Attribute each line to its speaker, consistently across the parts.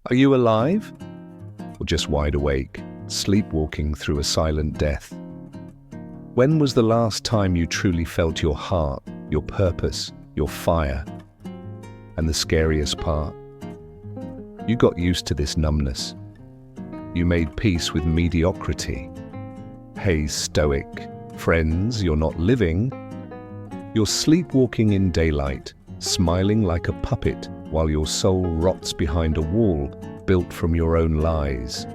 Speaker 1: Are you alive? Or just wide awake, sleepwalking through a silent death? When was the last time you truly felt your heart, your purpose, your fire? And the scariest part, you got used to this numbness. You made peace with mediocrity. Hey, Stoic friends, you're not living. You're sleepwalking in daylight, smiling like a puppet while your soul rots behind a wall built from your own lies.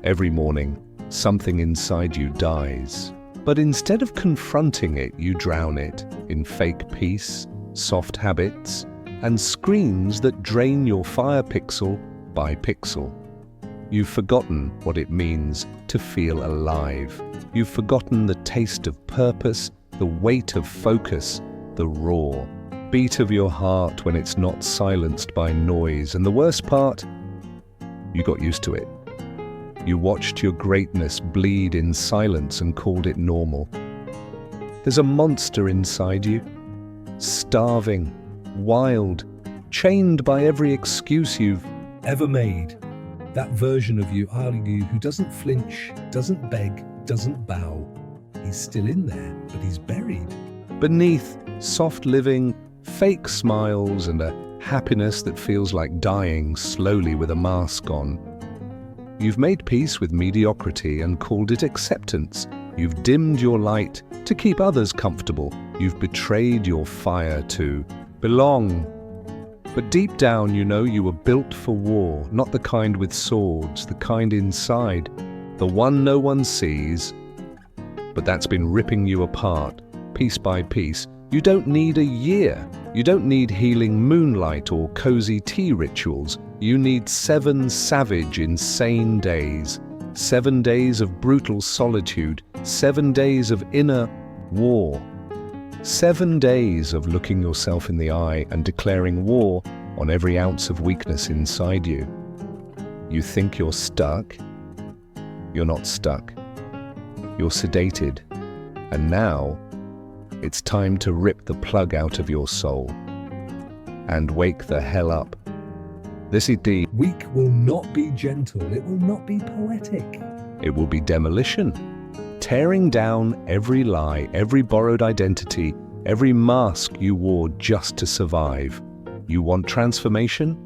Speaker 1: Every morning, something inside you dies. But instead of confronting it, you drown it in fake peace, soft habits, and screens that drain your fire pixel by pixel. You've forgotten what it means to feel alive. You've forgotten the taste of purpose, the weight of focus, the raw beat of your heart when it's not silenced by noise. And the worst part, you got used to it. You watched your greatness bleed in silence and called it normal. There's a monster inside you, starving, wild, chained by every excuse you've ever made. That version of you, who doesn't flinch, doesn't beg, doesn't bow. He's still in there, but he's buried beneath soft living, fake smiles, and a happiness that feels like dying slowly with a mask on. You've made peace with mediocrity and called it acceptance. You've dimmed your light to keep others comfortable. You've betrayed your fire to belong. But deep down, you know you were built for war, not the kind with swords, the kind inside, the one no one sees. But that's been ripping you apart, piece by piece. You don't need a year. You don't need healing moonlight or cozy tea rituals. You need 7 savage, insane days. 7 days of brutal solitude. 7 days of inner war. 7 days of looking yourself in the eye and declaring war on every ounce of weakness inside you. You think you're stuck? You're not stuck. You're sedated. And now, it's time to rip the plug out of your soul and wake the hell up. This week will not be gentle. It will not be poetic. It will be demolition. Tearing down every lie, every borrowed identity, every mask you wore just to survive. You want transformation?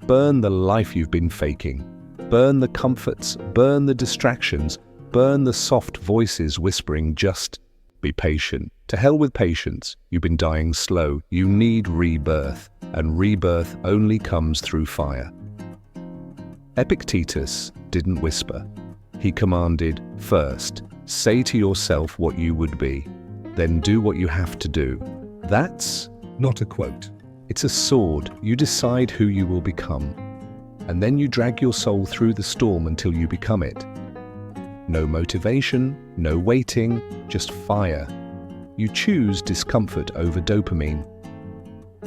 Speaker 1: Burn the life you've been faking. Burn the comforts, burn the distractions, burn the soft voices whispering just be patient. To hell with patience. You've been dying slow. You need rebirth, and rebirth only comes through fire. Epictetus didn't whisper. He commanded, first, say to yourself what you would be, then do what you have to do. That's not a quote. It's a sword. You decide who you will become, and then you drag your soul through the storm until you become it. No motivation, no waiting, just fire. You choose discomfort over dopamine,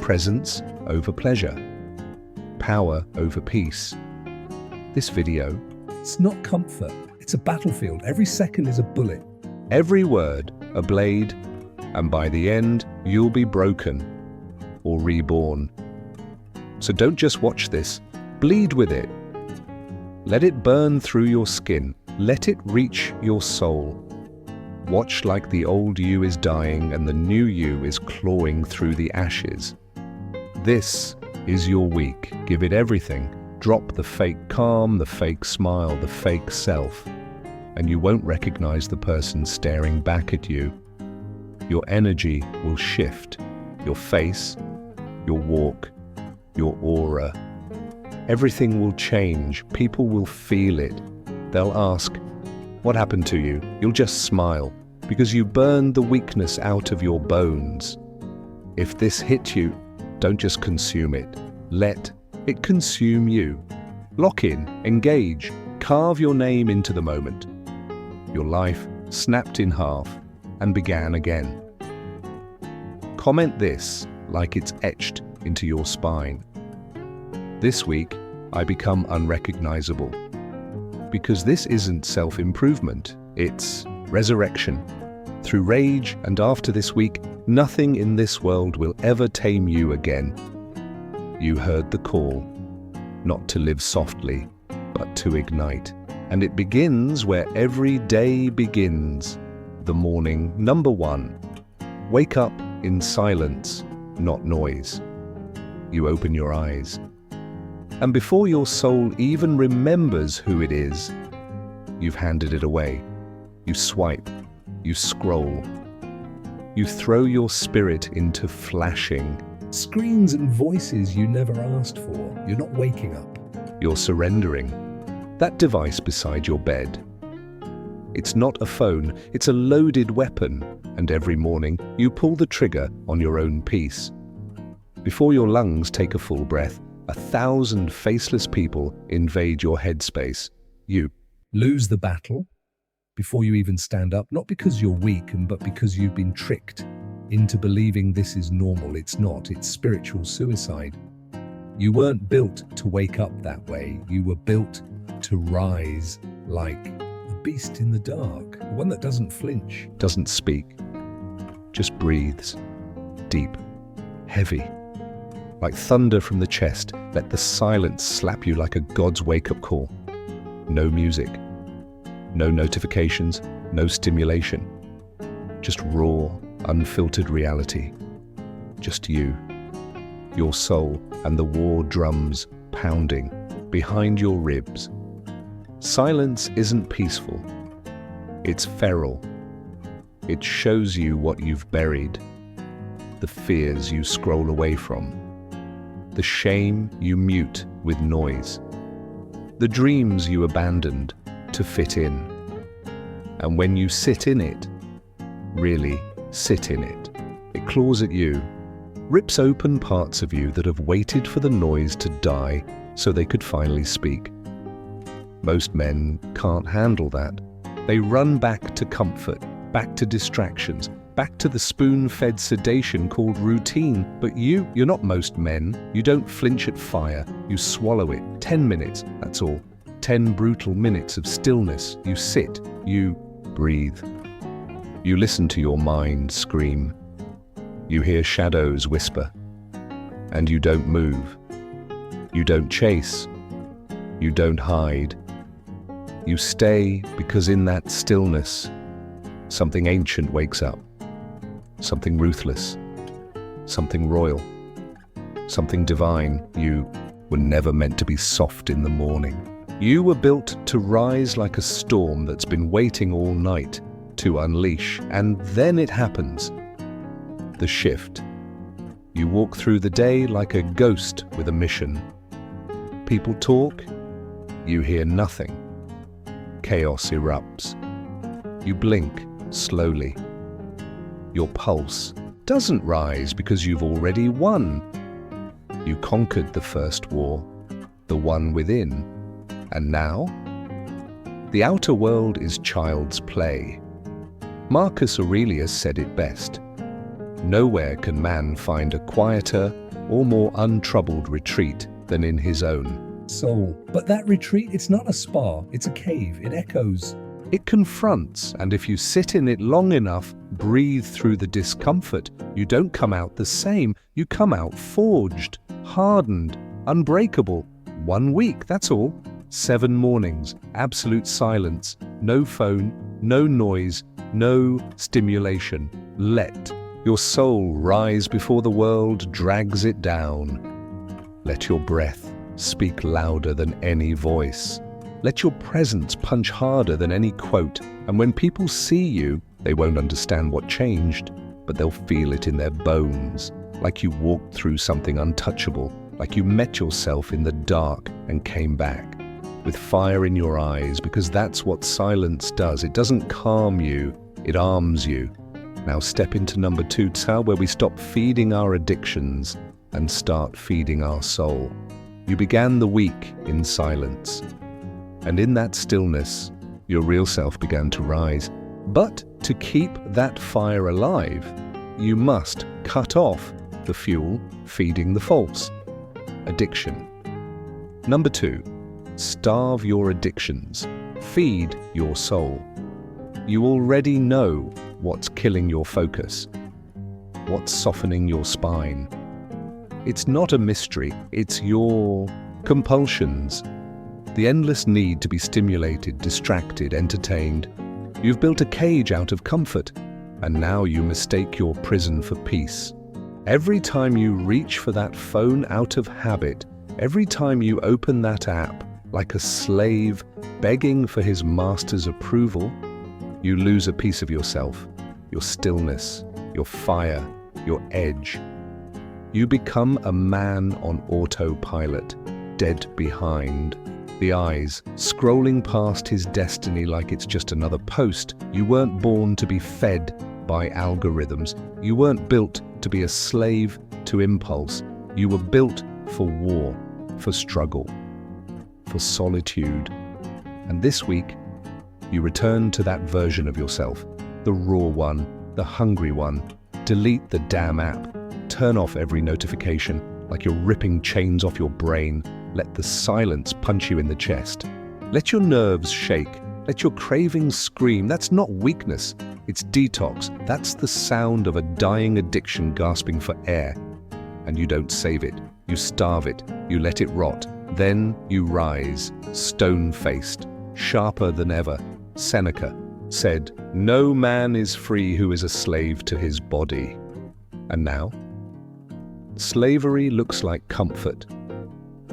Speaker 1: presence over pleasure, power over peace. This video, it's not comfort. It's a battlefield. Every second is a bullet. Every word, a blade, and by the end, you'll be broken or reborn. So don't just watch this, bleed with it. Let it burn through your skin. Let it reach your soul. Watch like the old you is dying and the new you is clawing through the ashes. This is your week. Give it everything. Drop the fake calm, the fake smile, the fake self, and you won't recognize the person staring back at you. Your energy will shift. Your face, your walk, your aura. Everything will change. People will feel it. They'll ask, what happened to you? You'll just smile, because you burned the weakness out of your bones. If this hit you, don't just consume it. Let it consume you. Lock in, engage, carve your name into the moment. Your life snapped in half and began again. Comment this like it's etched into your spine. This week, I become unrecognizable. Because this isn't self-improvement, it's resurrection. Through rage and after this week, nothing in this world will ever tame you again. You heard the call. not to live softly, but to ignite. And it begins where every day begins. The morning. Number 1. Wake up in silence, not noise. You open your eyes. And before your soul even remembers who it is, you've handed it away. You swipe. You scroll. You throw your spirit into flashing screens and voices you never asked for. You're not waking up. You're surrendering. That device beside your bed. It's not a phone, it's a loaded weapon, and every morning you pull the trigger on your own peace. Before your lungs take a full breath, 1,000 faceless people invade your headspace. You lose the battle before you even stand up, not because you're weak, but because you've been tricked into believing this is normal. It's not. It's spiritual suicide. You weren't built to wake up that way. You were built to rise like a beast in the dark, one that doesn't flinch, doesn't speak, just breathes, deep, heavy. Like thunder from the chest, let the silence slap you like a god's wake-up call. No music, no notifications, no stimulation. Just raw, unfiltered reality. Just you, your soul, and the war drums pounding behind your ribs. Silence isn't peaceful. It's feral. It shows you what you've buried, the fears you scroll away from, the shame you mute with noise, the dreams you abandoned to fit in. And when you sit in it, really sit in it, it claws at you, rips open parts of you that have waited for the noise to die so they could finally speak. Most men can't handle that. They run back to comfort, back to distractions, back to the spoon-fed sedation called routine. But you're not most men. You don't flinch at fire. You swallow it. 10 minutes, that's all. 10 brutal minutes of stillness. You sit. You breathe. You listen to your mind scream. You hear shadows whisper. And you don't move. You don't chase. You don't hide. You stay because in that stillness, something ancient wakes up. Something ruthless. Something royal. Something divine. You were never meant to be soft in the morning. You were built to rise like a storm that's been waiting all night to unleash. And then it happens. The shift. You walk through the day like a ghost with a mission. People talk. You hear nothing. Chaos erupts. You blink slowly. Your pulse doesn't rise because you've already won. You conquered the first war, the one within. And now? The outer world is child's play. Marcus Aurelius said it best. Nowhere can man find a quieter or more untroubled retreat than in his own soul. But that retreat, it's not a spa, it's a cave. It echoes. It confronts, and if you sit in it long enough, breathe through the discomfort, you don't come out the same. You come out forged, hardened, unbreakable. 1 week, that's all. 7 mornings, absolute silence, no phone, no noise, no stimulation. Let your soul rise before the world drags it down. Let your breath speak louder than any voice. Let your presence punch harder than any quote. And when people see you, they won't understand what changed, but they'll feel it in their bones, like you walked through something untouchable, like you met yourself in the dark and came back, with fire in your eyes, because that's what silence does. It doesn't calm you, it arms you. Now step into number 2, where we stop feeding our addictions and start feeding our soul. You began the week in silence, and in that stillness, your real self began to rise. But to keep that fire alive, you must cut off the fuel feeding the false. Addiction. Number 2, starve your addictions. Feed your soul. You already know what's killing your focus, what's softening your spine. It's not a mystery, it's your Compulsions. The endless need to be stimulated, distracted, entertained. You've built a cage out of comfort, and now you mistake your prison for peace. Every time you reach for that phone out of habit, every time you open that app, like a slave begging for his master's approval, you lose a piece of yourself, your stillness, your fire, your edge. You become a man on autopilot, dead behind. The eyes, scrolling past his destiny like it's just another post. You weren't born to be fed by algorithms. You weren't built to be a slave to impulse. You were built for war, for struggle, for solitude. And this week, you return to that version of yourself, the raw one, the hungry one. Delete the damn app. Turn off every notification, like you're ripping chains off your brain. Let the silence punch you in the chest. Let your nerves shake. Let your cravings scream. That's not weakness. It's detox. That's the sound of a dying addiction gasping for air. And you don't save it. You starve it. You let it rot. Then you rise, stone-faced, sharper than ever. Seneca said, "No man is free who is a slave to his body." And now? Slavery looks like comfort.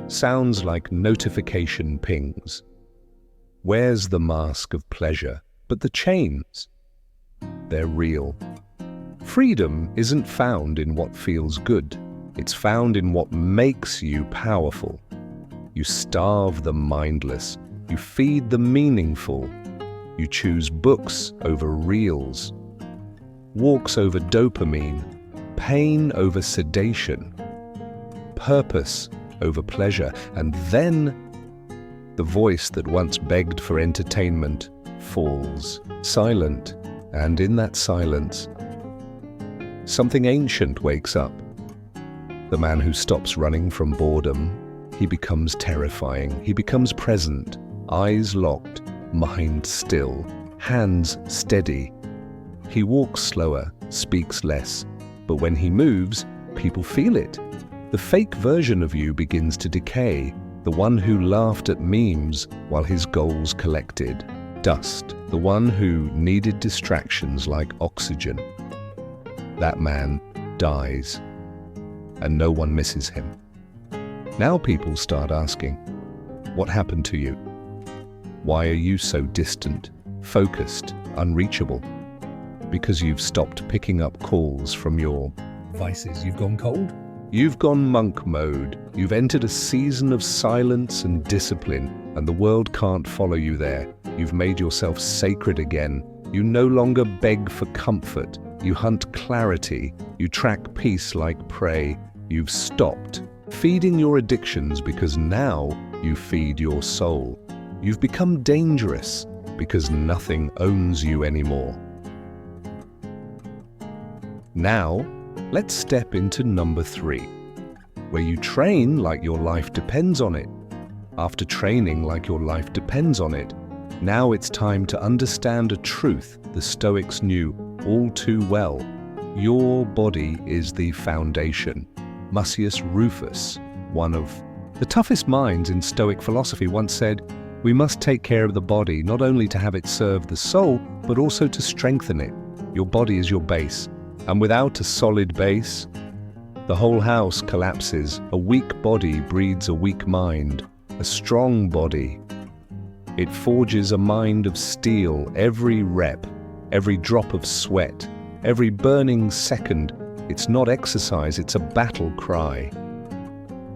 Speaker 1: Sounds like notification pings. Wears the mask of pleasure, but the chains, they're real. Freedom isn't found in what feels good. It's found in what makes you powerful. You starve the mindless. You feed the meaningful. You choose books over reels, walks over dopamine, pain over sedation, purpose over pleasure, and then the voice that once begged for entertainment falls, silent, and in that silence, something ancient wakes up. The man who stops running from boredom, he becomes terrifying, he becomes present, eyes locked, mind still, hands steady. He walks slower, speaks less, but when he moves, people feel it. The fake version of you begins to decay, the one who laughed at memes while his goals collected dust, the one who needed distractions like oxygen. That man dies, and no one misses him. Now people start asking, what happened to you? Why are you so distant, focused, unreachable? Because you've stopped picking up calls from your vices. You've gone cold? You've gone monk mode. You've entered a season of silence and discipline, and the world can't follow you there. You've made yourself sacred again. You no longer beg for comfort. You hunt clarity. You track peace like prey. You've stopped feeding your addictions because now you feed your soul. You've become dangerous because nothing owns you anymore. Now, let's step into number 3, where you train like your life depends on it. After training like your life depends on it, now it's time to understand a truth the Stoics knew all too well. Your body is the foundation. Mucius Rufus, one of the toughest minds in Stoic philosophy, once said, "We must take care of the body, not only to have it serve the soul, but also to strengthen it. Your body is your base. And without a solid base, the whole house collapses. A weak body breeds a weak mind. A strong body, it forges a mind of steel. Every rep, every drop of sweat, every burning second, it's not exercise, it's a battle cry.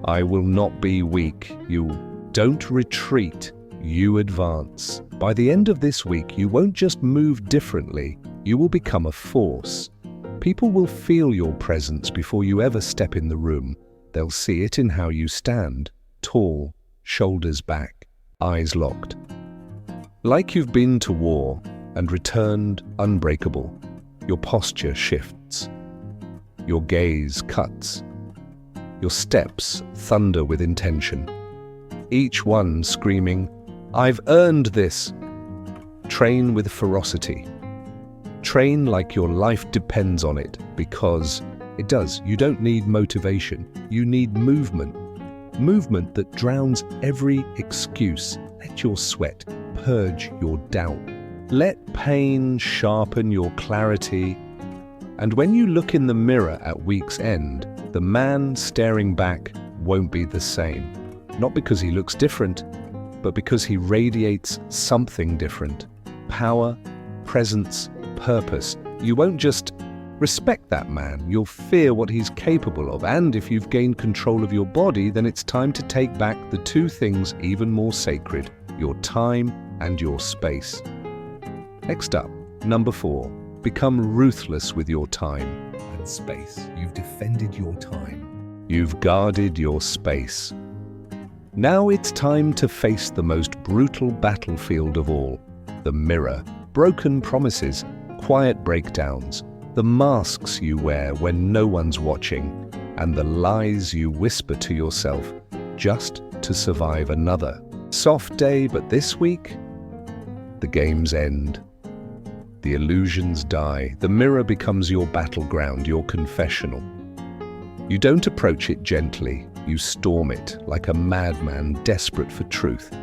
Speaker 1: I will not be weak. You don't retreat, you advance. By the end of this week, you won't just move differently, you will become a force. People will feel your presence before you ever step in the room. They'll see it in how you stand, tall, shoulders back, eyes locked. Like you've been to war and returned unbreakable. Your posture shifts. Your gaze cuts. Your steps thunder with intention. Each one screaming, "I've earned this." Train with ferocity. Train like your life depends on it, because it does. You don't need motivation. You need movement. movement that drowns every excuse. Let your sweat purge your doubt. Let pain sharpen your clarity. And when you look in the mirror at week's end, the man staring back won't be the same. Not because he looks different, but because he radiates something different. Power, presence, purpose. You won't just respect that man, you'll fear what he's capable of. And if you've gained control of your body, then it's time to take back the two things even more sacred: your time and your space. Next up, number 4, become ruthless with your time and space. You've defended your time. You've guarded your space. Now it's time to face the most brutal battlefield of all, the mirror. Broken promises, quiet breakdowns, the masks you wear when no one's watching, and the lies you whisper to yourself just to survive another soft day. But this week, the games end. The illusions die. The mirror becomes your battleground, your confessional. You don't approach it gently. You storm it like a madman desperate for truth.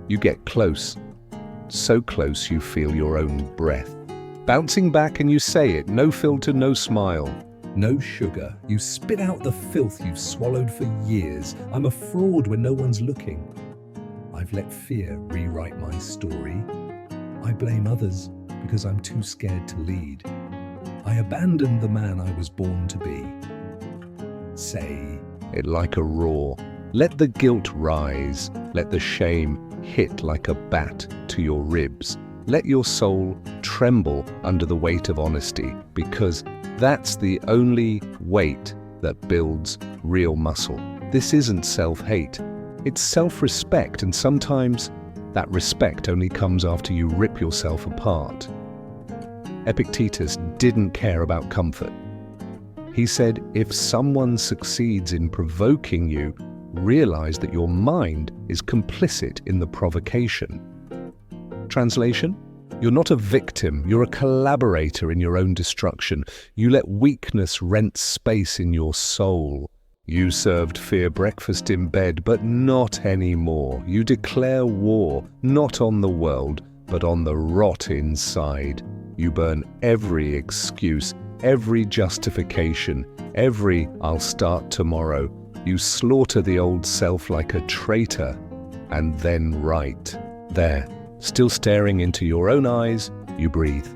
Speaker 1: You get close, so close you feel your own breath bouncing back, and you say it, no filter, no smile, no sugar. You spit out the filth you've swallowed for years. I'm a fraud when no one's looking. I've let fear rewrite my story. I blame others because I'm too scared to lead. I abandoned the man I was born to be. Say it like a roar. Let the guilt rise. Let the shame hit like a bat to your ribs. Let your soul tremble under the weight of honesty, because that's the only weight that builds real muscle. This isn't self-hate. It's self-respect, and sometimes that respect only comes after you rip yourself apart. Epictetus didn't care about comfort. He said, if someone succeeds in provoking you, realize that your mind is complicit in the provocation. Translation? You're not a victim, you're a collaborator in your own destruction. You let weakness rent space in your soul. You served fear breakfast in bed, but not anymore. You declare war, not on the world, but on the rot inside. You burn every excuse, every justification, every "I'll start tomorrow." You slaughter the old self like a traitor, and then write. There, still staring into your own eyes, you breathe,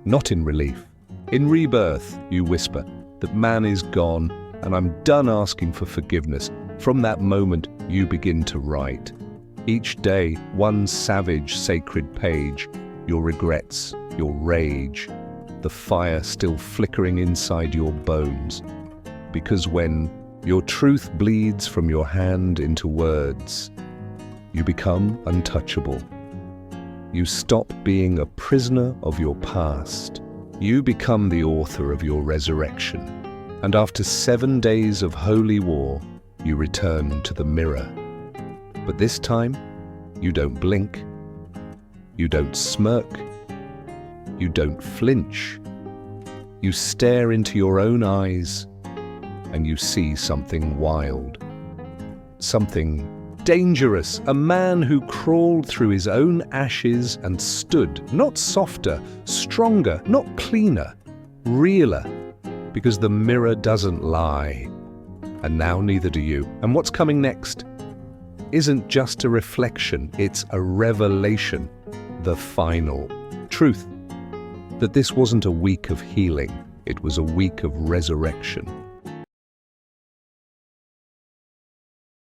Speaker 1: not in relief. In rebirth, you whisper, that man is gone, and I'm done asking for forgiveness. From that moment, you begin to write. Each day, one savage, sacred page, your regrets, your rage, the fire still flickering inside your bones. Because when your truth bleeds from your hand into words, you become untouchable. You stop being a prisoner of your past. You become the author of your resurrection. And after 7 days of holy war, you return to the mirror. But this time, you don't blink. You don't smirk. You don't flinch. You stare into your own eyes, and you see something wild, something dangerous. A man who crawled through his own ashes and stood, not softer, stronger, not cleaner, realer, because the mirror doesn't lie. And now neither do you. And what's coming next isn't just a reflection, it's a revelation, the final truth. That this wasn't a week of healing, it was a week of resurrection.